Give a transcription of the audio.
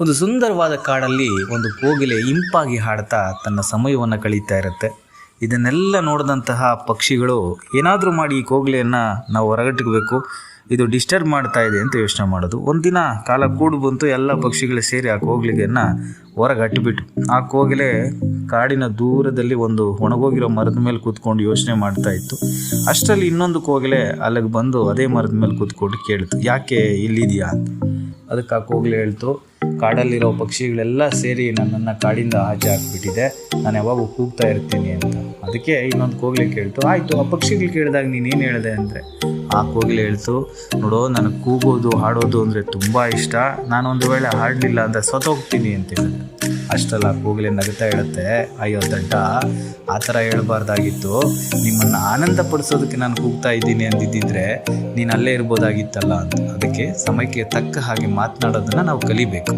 ಒಂದು ಸುಂದರವಾದ ಕಾಡಲ್ಲಿ ಒಂದು ಕೋಗಿಲೆ ಇಂಪಾಗಿ ಹಾಡ್ತಾ ತನ್ನ ಸಮಯವನ್ನು ಕಳೀತಾ ಇರುತ್ತೆ. ಇದನ್ನೆಲ್ಲ ನೋಡಿದಂತಹ ಪಕ್ಷಿಗಳು ಏನಾದರೂ ಮಾಡಿ ಈ ಕೋಗಿಲೆಯನ್ನು ನಾವು ಹೊರಗಟ್ಟಿಗಬೇಕು, ಇದು ಡಿಸ್ಟರ್ಬ್ ಮಾಡ್ತಾ ಇದೆ ಅಂತ ಯೋಚನೆ ಮಾಡೋದು. ಒಂದಿನ ಕಾಲ ಕೂಡು ಬಂತು, ಎಲ್ಲ ಪಕ್ಷಿಗಳು ಸೇರಿ ಆ ಕೋಗಿಲೆಯನ್ನು ಹೊರಗಟ್ಟಿಬಿಟ್ಟು ಆ ಕೋಗಿಲೆ ಕಾಡಿನ ದೂರದಲ್ಲಿ ಒಂದು ಒಣಗೋಗಿರೋ ಮರದ ಮೇಲೆ ಕೂತ್ಕೊಂಡು ಯೋಚನೆ ಮಾಡ್ತಾ ಇತ್ತು. ಅಷ್ಟರಲ್ಲಿ ಇನ್ನೊಂದು ಕೋಗಿಲೆ ಅಲ್ಲಿಗೆ ಬಂದು ಅದೇ ಮರದ ಮೇಲೆ ಕೂತ್ಕೊಂಡು ಕೇಳಿತು, ಯಾಕೆ ಇಲ್ಲಿದೆಯಾ ಅಂತ. ಅದಕ್ಕೆ ಆ ಕೋಗಿಲೆ ಹೇಳ್ತು, ಕಾಡಲ್ಲಿರೋ ಪಕ್ಷಿಗಳೆಲ್ಲ ಸೇರಿ ನನ್ನನ್ನು ಕಾಡಿಂದ ಆಚೆ ಹಾಕ್ಬಿಟ್ಟಿದೆ, ನಾನು ಯಾವಾಗ ಕೂಗ್ತಾ ಇರ್ತೀನಿ ಅಂತ. ಅದಕ್ಕೆ ಇನ್ನೊಂದು ಕೋಗಿಲೆ ಕೇಳ್ತು, ಆಯಿತು ಆ ಪಕ್ಷಿಗಳು ಕೇಳಿದಾಗ ನೀನೇನು ಹೇಳಿದೆ ಅಂದರೆ ಆ ಕೋಗಿಲೆ ಹೇಳ್ತು, ನೋಡೋ ನನಗೆ ಕೂಗೋದು ಹಾಡೋದು ಅಂದರೆ ತುಂಬ ಇಷ್ಟ, ನಾನು ಒಂದು ವೇಳೆ ಹಾಡಲಿಲ್ಲ ಅಂದರೆ ಸತ್ತೋಗ್ತೀನಿ ಅಂತ ಹೇಳಿದೆ. ಅಷ್ಟಲ್ಲ ಕೋಗಿಲೆ ನಗುತ್ತಾ ಹೇಳುತ್ತೆ, ಅಯ್ಯೋ ದಡ್ಡ, ಆ ಥರ ಹೇಳ್ಬಾರ್ದಾಗಿತ್ತು, ನಿಮ್ಮನ್ನು ಆನಂದ ಪಡಿಸೋದಕ್ಕೆ ನಾನು ಕೂಗ್ತಾ ಇದ್ದೀನಿ ಅಂದಿದ್ದಿದ್ರೆ ನೀನು ಅಲ್ಲೇ ಇರ್ಬೋದಾಗಿತ್ತಲ್ಲ ಅಂತ. ಅದಕ್ಕೆ ಸಮಯಕ್ಕೆ ತಕ್ಕ ಹಾಗೆ ಮಾತನಾಡೋದನ್ನು ನಾವು ಕಲಿಬೇಕು.